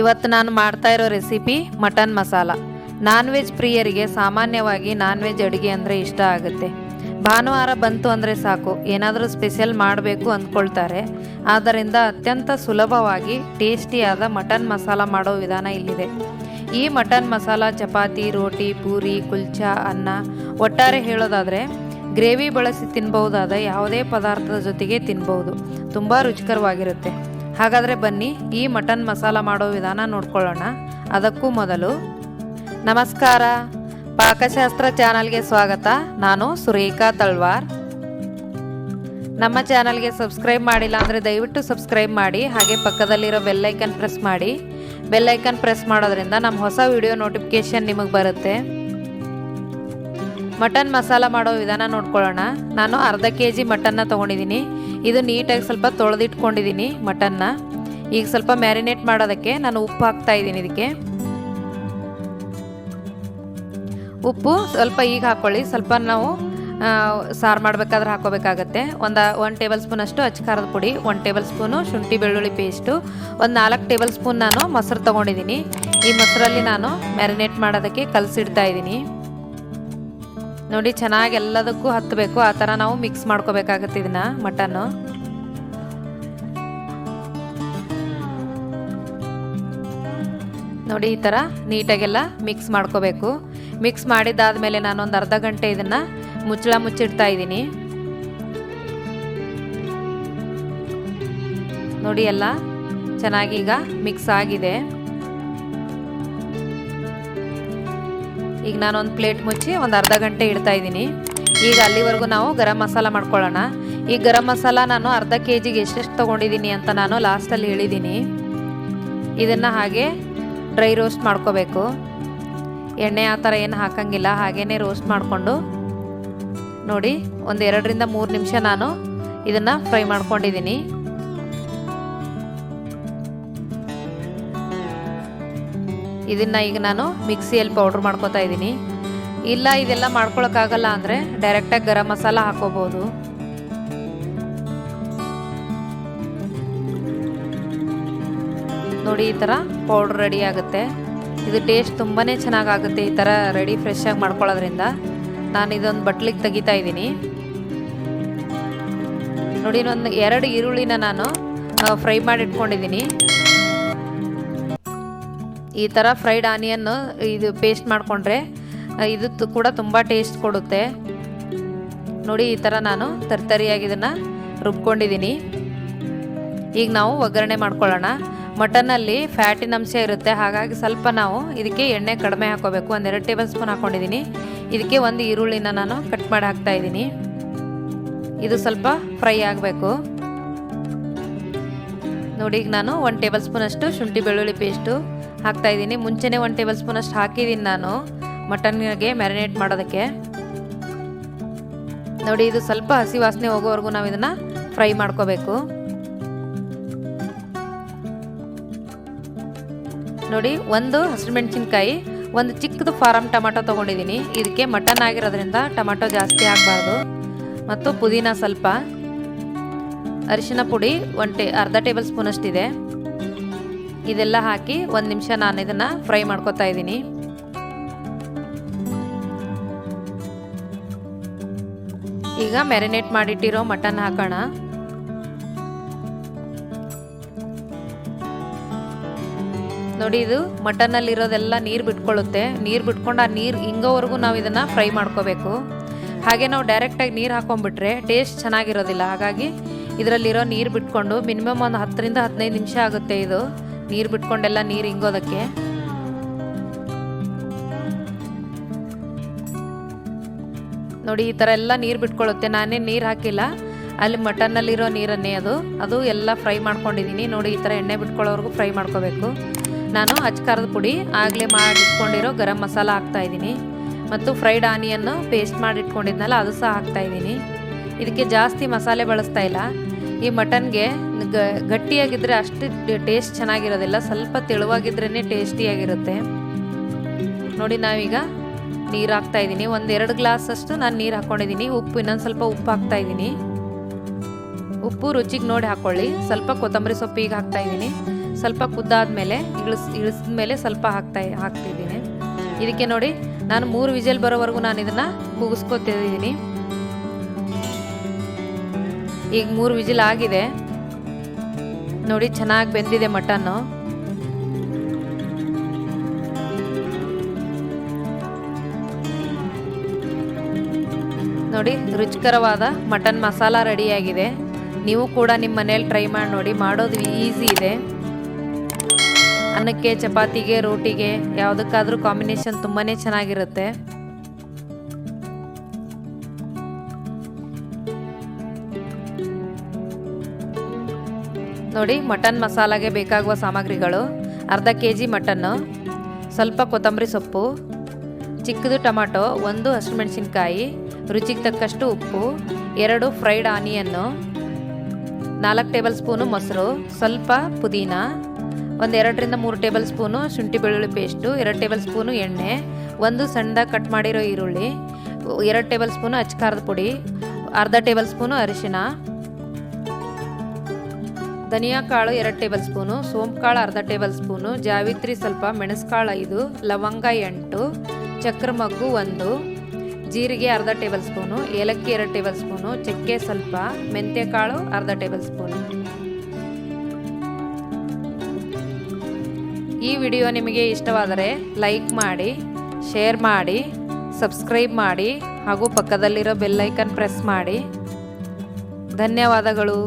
ಇವತ್ತು ನಾನು ಮಾಡ್ತಾ ಇರೋ recipe mutton masala. Non veg ಪ್ರಿಯರಿಗೆ ಸಾಮಾನ್ಯವಾಗಿ ನಾನ್ ವೆಜ್ ಅಡುಗೆ ಅಂದರೆ ಇಷ್ಟ ಆಗುತ್ತೆ. ಭಾನುವಾರ ಬಂತು ಅಂದರೆ ಸಾಕು ಏನಾದರೂ ಸ್ಪೆಷಲ್ ಮಾಡಬೇಕು ಅಂದ್ಕೊಳ್ತಾರೆ. ಆದ್ದರಿಂದ ಅತ್ಯಂತ ಸುಲಭವಾಗಿ ಟೇಸ್ಟಿಯಾದ ಮಟನ್ ಮಸಾಲ ಮಾಡೋ ವಿಧಾನ ಇಲ್ಲಿದೆ. ಈ ಮಟನ್ ಮಸಾಲ ಚಪಾತಿ, ರೋಟಿ, ಪೂರಿ, ಕುಲ್ಚಾ, ಅನ್ನ, ಒಟ್ಟಾರೆ ಹೇಳೋದಾದರೆ ಗ್ರೇವಿ ಬಳಸಿ ತಿನ್ಬಹುದಾದ ಯಾವುದೇ ಪದಾರ್ಥದ ಜೊತೆಗೆ ತಿನ್ಬಹುದು. ತುಂಬ ರುಚಿಕರವಾಗಿರುತ್ತೆ. ಹಾಗಾದರೆ ಬನ್ನಿ ಈ ಮಟನ್ ಮಸಾಲ ಮಾಡೋ ವಿಧಾನ ನೋಡ್ಕೊಳ್ಳೋಣ. ಅದಕ್ಕೂ ಮೊದಲು ನಮಸ್ಕಾರ, ಪಾಕಶಾಸ್ತ್ರ ಚಾನಲ್ಗೆ ಸ್ವಾಗತ. ನಾನು ಸುರೇಖಾ ತಳ್ವಾರ್. ನಮ್ಮ ಚಾನಲ್ಗೆ ಸಬ್ಸ್ಕ್ರೈಬ್ ಮಾಡಿಲ್ಲ ಅಂದರೆ ದಯವಿಟ್ಟು ಸಬ್ಸ್ಕ್ರೈಬ್ ಮಾಡಿ. ಹಾಗೆ ಪಕ್ಕದಲ್ಲಿರೋ ಬೆಲ್ಲೈಕನ್ ಪ್ರೆಸ್ ಮಾಡಿ. ಬೆಲ್ಲೈಕನ್ ಪ್ರೆಸ್ ಮಾಡೋದ್ರಿಂದ ನಮ್ಮ ಹೊಸ ವಿಡಿಯೋ ನೋಟಿಫಿಕೇಷನ್ ನಿಮಗೆ ಬರುತ್ತೆ. ಮಟನ್ ಮಸಾಲ ಮಾಡೋ ವಿಧಾನ ನೋಡ್ಕೊಳ್ಳೋಣ. ನಾನು ಅರ್ಧ kg ಮಟನ್ನ ತೊಗೊಂಡಿದ್ದೀನಿ. ಇದು ನೀಟಾಗಿ ಸ್ವಲ್ಪ ತೊಳೆದಿಟ್ಕೊಂಡಿದ್ದೀನಿ ಮಟನ್ನ. ಈಗ ಸ್ವಲ್ಪ ಮ್ಯಾರಿನೇಟ್ ಮಾಡೋದಕ್ಕೆ ನಾನು ಉಪ್ಪು ಹಾಕ್ತಾ ಇದ್ದೀನಿ. ಇದಕ್ಕೆ ಉಪ್ಪು ಸ್ವಲ್ಪ ಈಗ ಹಾಕ್ಕೊಳ್ಳಿ. ಸ್ವಲ್ಪ ನಾವು ಸಾರು ಮಾಡಬೇಕಾದ್ರೆ ಹಾಕೋಬೇಕಾಗತ್ತೆ. ಒಂದು ಟೇಬಲ್ ಸ್ಪೂನ್ ಅಷ್ಟು ಅಚ್ಚಕಾರದ ಪುಡಿ, 1 ಟೇಬಲ್ ಸ್ಪೂನು ಶುಂಠಿ ಬೆಳ್ಳುಳ್ಳಿ ಪೇಸ್ಟು, ಒಂದು 4 ಟೇಬಲ್ ಸ್ಪೂನ್ ನಾನು ಮೊಸರು ತೊಗೊಂಡಿದ್ದೀನಿ. ಈ ಮೊಸರಲ್ಲಿ ನಾನು ಮ್ಯಾರಿನೇಟ್ ಮಾಡೋದಕ್ಕೆ ಕಲಸಿಡ್ತಾ ಇದ್ದೀನಿ. ನೋಡಿ, ಚೆನ್ನಾಗಿ ಎಲ್ಲದಕ್ಕೂ ಹತ್ತಬೇಕು. ಆ ಥರ ನಾವು ಮಿಕ್ಸ್ ಮಾಡ್ಕೋಬೇಕಾಗತ್ತೆ ಇದನ್ನ ಮಟನ್ನು. ನೋಡಿ, ಈ ಥರ ನೀಟಾಗೆಲ್ಲ ಮಿಕ್ಸ್ ಮಾಡ್ಕೋಬೇಕು. ಮಿಕ್ಸ್ ಮಾಡಿದ್ದಾದಮೇಲೆ ನಾನು ಒಂದು ಅರ್ಧ ಗಂಟೆ ಇದನ್ನು ಮುಚ್ಚಿಡ್ತಾ ಇದ್ದೀನಿ. ನೋಡಿ, ಎಲ್ಲ ಚೆನ್ನಾಗಿ ಈಗ ಮಿಕ್ಸ್ ಆಗಿದೆ. ಈಗ ನಾನೊಂದು ಪ್ಲೇಟ್ ಮುಚ್ಚಿ ಒಂದು ಅರ್ಧ ಗಂಟೆ ಇಡ್ತಾ ಇದ್ದೀನಿ. ಈಗ ಅಲ್ಲಿವರೆಗೂ ನಾವು ಗರಂ ಮಸಾಲ ಮಾಡ್ಕೊಳ್ಳೋಣ. ಈ ಗರಂ ಮಸಾಲ ನಾನು ಅರ್ಧ kgಗೆ ಎಷ್ಟೆಷ್ಟು ತೊಗೊಂಡಿದ್ದೀನಿ ಅಂತ ನಾನು ಲಾಸ್ಟಲ್ಲಿ ಹೇಳಿದ್ದೀನಿ. ಇದನ್ನು ಹಾಗೆ ಡ್ರೈ ರೋಸ್ಟ್ ಮಾಡ್ಕೋಬೇಕು. ಎಣ್ಣೆ ಆ ಥರ ಏನು ಹಾಕಂಗಿಲ್ಲ, ಹಾಗೇ ರೋಸ್ಟ್ ಮಾಡಿಕೊಂಡು ನೋಡಿ ಒಂದು 2 ರಿಂದ 3 ನಿಮಿಷ ನಾನು ಇದನ್ನು ಫ್ರೈ ಮಾಡ್ಕೊಂಡಿದ್ದೀನಿ. ಇದನ್ನು ಈಗ ನಾನು ಮಿಕ್ಸಿಯಲ್ಲಿ ಪೌಡ್ರ್ ಮಾಡ್ಕೊತಾ ಇದ್ದೀನಿ. ಇಲ್ಲ ಇದೆಲ್ಲ ಮಾಡ್ಕೊಳಕ್ಕಾಗಲ್ಲ ಅಂದರೆ ಡೈರೆಕ್ಟಾಗಿ ಗರಂ ಮಸಾಲ ಹಾಕೋಬೋದು. ನೋಡಿ, ಈ ಥರ ಪೌಡ್ರ್ ರೆಡಿ ಆಗುತ್ತೆ. ಇದು ಟೇಸ್ಟ್ ತುಂಬಾ ಚೆನ್ನಾಗಾಗುತ್ತೆ ಈ ಥರ ರೆಡಿ ಫ್ರೆಶ್ಶಾಗಿ ಮಾಡ್ಕೊಳ್ಳೋದ್ರಿಂದ. ನಾನು ಇದೊಂದು ಬಟ್ಲಿಗೆ ತೆಗಿತಾ ಇದ್ದೀನಿ. ನೋಡಿ, ಒಂದು 2 ಈರುಳ್ಳಿನ ನಾನು ಫ್ರೈ ಮಾಡಿ ಇಟ್ಕೊಂಡಿದ್ದೀನಿ. ಈ ಥರ ಫ್ರೈಡ್ ಆನಿಯನ್ನು ಇದು ಪೇಸ್ಟ್ ಮಾಡಿಕೊಂಡ್ರೆ ಇದು ಕೂಡ ತುಂಬ ಟೇಸ್ಟ್ ಕೊಡುತ್ತೆ. ನೋಡಿ, ಈ ಥರ ನಾನು ತರ್ತರಿಯಾಗಿ ಇದನ್ನು ರುಬ್ಕೊಂಡಿದ್ದೀನಿ. ಈಗ ನಾವು ಒಗ್ಗರಣೆ ಮಾಡ್ಕೊಳ್ಳೋಣ. ಮಟನ್ನಲ್ಲಿ ಫ್ಯಾಟಿನ ಅಂಶ ಇರುತ್ತೆ, ಹಾಗಾಗಿ ಸ್ವಲ್ಪ ನಾವು ಇದಕ್ಕೆ ಎಣ್ಣೆ ಕಡಿಮೆ ಹಾಕೋಬೇಕು. ಒಂದು 2 ಟೇಬಲ್ ಸ್ಪೂನ್ ಹಾಕ್ಕೊಂಡಿದ್ದೀನಿ. ಇದಕ್ಕೆ ಒಂದು ಈರುಳ್ಳಿನ ನಾನು ಕಟ್ ಮಾಡಿ ಹಾಕ್ತಾಯಿದ್ದೀನಿ. ಇದು ಸ್ವಲ್ಪ ಫ್ರೈ ಆಗಬೇಕು. ನೋಡಿ, ಈಗ ನಾನು 1 ಟೇಬಲ್ ಸ್ಪೂನ್ ಅಷ್ಟು ಶುಂಠಿ ಬೆಳ್ಳುಳ್ಳಿ ಪೇಸ್ಟು ಹಾಕ್ತಾಯಿದ್ದೀನಿ. ಮುಂಚೆನೇ 1 ಟೇಬಲ್ ಸ್ಪೂನ್ ಅಷ್ಟು ಹಾಕಿದ್ದೀನಿ ನಾನು ಮಟನ್ಗೆ ಮ್ಯಾರಿನೇಟ್ ಮಾಡೋದಕ್ಕೆ. ನೋಡಿ, ಇದು ಸ್ವಲ್ಪ ಹಸಿ ವಾಸನೆ ಹೋಗೋವರೆಗೂ ನಾವು ಇದನ್ನು ಫ್ರೈ ಮಾಡ್ಕೋಬೇಕು. ನೋಡಿ, ಒಂದು ಹಸಿಮೆಣಸಿನ್ಕಾಯಿ, ಒಂದು ಚಿಕ್ಕದು ಫಾರಮ್ ಟೊಮೆಟೊ ತೊಗೊಂಡಿದ್ದೀನಿ. ಇದಕ್ಕೆ ಮಟನ್ ಆಗಿರೋದ್ರಿಂದ ಟೊಮೆಟೊ ಜಾಸ್ತಿ ಆಗಬಾರ್ದು. ಮತ್ತು ಪುದೀನ ಸ್ವಲ್ಪ, ಅರಿಶಿನ ಪುಡಿ ಅರ್ಧ ಟೇಬಲ್ ಸ್ಪೂನ್ ಅಷ್ಟಿದೆ. ಇದೆಲ್ಲ ಹಾಕಿ 1 ನಿಮಿಷ ನಾನು ಇದನ್ನು ಫ್ರೈ ಮಾಡ್ಕೊತಾ ಇದ್ದೀನಿ. ಈಗ ಮ್ಯಾರಿನೇಟ್ ಮಾಡಿಟ್ಟಿರೋ ಮಟನ್ ಹಾಕೋಣ. ನೋಡಿ, ಇದು ಮಟನ್ನಲ್ಲಿರೋದೆಲ್ಲ ನೀರು ಬಿಟ್ಕೊಳ್ಳುತ್ತೆ. ನೀರು ಬಿಟ್ಕೊಂಡು ಆ ನೀರು ಹಿಂಗೋವರೆಗೂ ನಾವು ಇದನ್ನು ಫ್ರೈ ಮಾಡ್ಕೋಬೇಕು. ಹಾಗೆ ನಾವು ಡೈರೆಕ್ಟಾಗಿ ನೀರು ಹಾಕೊಂಡ್ಬಿಟ್ರೆ ಟೇಸ್ಟ್ ಚೆನ್ನಾಗಿರೋದಿಲ್ಲ. ಹಾಗಾಗಿ ಇದರಲ್ಲಿರೋ ನೀರು ಬಿಟ್ಕೊಂಡು ಮಿನಿಮಮ್ ಒಂದು 10 ರಿಂದ 15 ನಿಮಿಷ ಆಗುತ್ತೆ ಇದು ನೀರು ಬಿಟ್ಕೊಂಡೆಲ್ಲ ನೀರು ಹಿಂಗೋದಕ್ಕೆ. ನೋಡಿ, ಈ ಥರ ಎಲ್ಲ ನೀರು ಬಿಟ್ಕೊಳ್ಳುತ್ತೆ. ನಾನೇ ನೀರು ಹಾಕಿಲ್ಲ, ಅಲ್ಲಿ ಮಟನ್ನಲ್ಲಿರೋ ನೀರನ್ನೇ ಅದು ಎಲ್ಲ ಫ್ರೈ ಮಾಡ್ಕೊಂಡಿದ್ದೀನಿ. ನೋಡಿ, ಈ ಥರ ಎಣ್ಣೆ ಬಿಟ್ಕೊಳ್ಳೋವರೆಗೂ ಫ್ರೈ ಮಾಡ್ಕೋಬೇಕು. ನಾನು ಅಚ್ಚಕಾರದ ಪುಡಿ ಆಗಲೇ ಮಾಡಿಟ್ಕೊಂಡಿರೋ ಗರಂ ಮಸಾಲ ಹಾಕ್ತಾಯಿದ್ದೀನಿ. ಮತ್ತು ಫ್ರೈಡ್ ಆನಿಯನ್ನು ಪೇಸ್ಟ್ ಮಾಡಿಟ್ಕೊಂಡಿದ್ನಲ್ಲ ಅದು ಸಹ ಹಾಕ್ತಾಯಿದ್ದೀನಿ. ಇದಕ್ಕೆ ಜಾಸ್ತಿ ಮಸಾಲೆ ಬಳಸ್ತಾ ಇಲ್ಲ. ಈ ಮಟನ್ಗೆ ಗಟ್ಟಿಯಾಗಿದ್ದರೆ ಅಷ್ಟು ಟೇಸ್ಟ್ ಚೆನ್ನಾಗಿರೋದಿಲ್ಲ, ಸ್ವಲ್ಪ ತೆಳುವಾಗಿದ್ರೇ ಟೇಸ್ಟಿಯಾಗಿರುತ್ತೆ. ನೋಡಿ, ನಾವೀಗ ನೀರು ಹಾಕ್ತಾಯಿದ್ದೀನಿ. 1-2 ಗ್ಲಾಸ್ ಅಷ್ಟು ನಾನು ನೀರು ಹಾಕ್ಕೊಂಡಿದ್ದೀನಿ. ಉಪ್ಪು ಇನ್ನೊಂದು ಸ್ವಲ್ಪ ಉಪ್ಪು ಹಾಕ್ತಾಯಿದ್ದೀನಿ. ಉಪ್ಪು ರುಚಿಗೆ ನೋಡಿ ಹಾಕ್ಕೊಳ್ಳಿ. ಸ್ವಲ್ಪ ಕೊತ್ತಂಬರಿ ಸೊಪ್ಪು ಈಗ ಹಾಕ್ತಾಯಿದ್ದೀನಿ. ಸ್ವಲ್ಪ ಕುದ್ದಾದ್ಮೇಲೆ ಇಳಿಸಿದ ಮೇಲೆ ಸ್ವಲ್ಪ ಹಾಕ್ತಿದ್ದೀನಿ. ಇದಕ್ಕೆ ನೋಡಿ ನಾನು 3 ವಿಜಿಲ್ ಬರೋವರೆಗೂ ನಾನು ಇದನ್ನು ಕೂಗಿಸ್ಕೊತಿದ್ದೀನಿ. ಈಗ 3 ವಿಜಿಲ್ ಆಗಿದೆ ನೋಡಿ, ಚೆನ್ನಾಗಿ ಬೆಂದಿದೆ ಮಟನ್ನು. ನೋಡಿ ರುಚಿಕರವಾದ ಮಟನ್ ಮಸಾಲ ರೆಡಿಯಾಗಿದೆ. ನೀವು ಕೂಡ ನಿಮ್ಮ ಮನೇಲಿ ಟ್ರೈ ಮಾಡಿ ನೋಡಿ, ಮಾಡೋದು ಈಸಿ ಇದೆ. ಅನ್ನಕ್ಕೆ, ಚಪಾತಿಗೆ, ರೋಟಿಗೆ ಯಾವುದಕ್ಕಾದ್ರೂ ಕಾಂಬಿನೇಷನ್ ತುಂಬಾ ಚೆನ್ನಾಗಿರುತ್ತೆ. ನೋಡಿ ಮಟನ್ ಮಸಾಲಾಗೆ ಬೇಕಾಗುವ ಸಾಮಗ್ರಿಗಳು: ಅರ್ಧ kg ಮಟನ್ನು, ಸ್ವಲ್ಪ ಕೊತ್ತಂಬರಿ ಸೊಪ್ಪು, ಚಿಕ್ಕದು ಟೊಮಾಟೊ, 1 ಹಸಿಮೆಣಸಿನ್ಕಾಯಿ, ರುಚಿಗೆ ತಕ್ಕಷ್ಟು ಉಪ್ಪು, 2 ಫ್ರೈಡ್ ಆನಿಯನ್ನು, 4 ಟೇಬಲ್ ಸ್ಪೂನು ಮೊಸರು, ಸ್ವಲ್ಪ ಪುದೀನ, 2 ರಿಂದ 3 ಟೇಬಲ್ ಸ್ಪೂನು ಶುಂಠಿ ಬೆಳ್ಳುಳ್ಳಿ ಪೇಸ್ಟು, 2 ಟೇಬಲ್ ಸ್ಪೂನು ಎಣ್ಣೆ, 1 ಸಣ್ಣದಾಗಿ ಕಟ್ ಮಾಡಿರೋ ಈರುಳ್ಳಿ, 2 ಟೇಬಲ್ ಸ್ಪೂನು ಅಚ್ಕಾರದ ಪುಡಿ, ಅರ್ಧ ಟೇಬಲ್ ಸ್ಪೂನು ಅರಿಶಿನ, ಧನಿಯಾ ಕಾಳು 2 ಟೇಬಲ್ ಸ್ಪೂನು, ಸೋಂಪು ಕಾಳು ಅರ್ಧ ಟೇಬಲ್ ಸ್ಪೂನು, ಜಾವಿತ್ರಿ ಸ್ವಲ್ಪ, ಮೆಣಸುಕಾಳು 5, ಲವಂಗ 8, ಚಕ್ರ ಮಗ್ಗು 1, ಜೀರಿಗೆ ಅರ್ಧ ಟೇಬಲ್ ಸ್ಪೂನು, ಏಲಕ್ಕಿ 2 ಟೇಬಲ್ ಸ್ಪೂನು, ಚಕ್ಕೆ ಸ್ವಲ್ಪ, ಮೆಂತ್ಯ ಕಾಳು ಅರ್ಧ ಟೇಬಲ್ ಸ್ಪೂನು. ಈ ವಿಡಿಯೋ ನಿಮಗೆ ಇಷ್ಟವಾದರೆ ಲೈಕ್ ಮಾಡಿ, ಶೇರ್ ಮಾಡಿ, ಸಬ್ಸ್ಕ್ರೈಬ್ ಮಾಡಿ ಹಾಗೂ ಪಕ್ಕದಲ್ಲಿರೋ ಬೆಲ್ ಐಕನ್ ಪ್ರೆಸ್ ಮಾಡಿ. ಧನ್ಯವಾದಗಳು.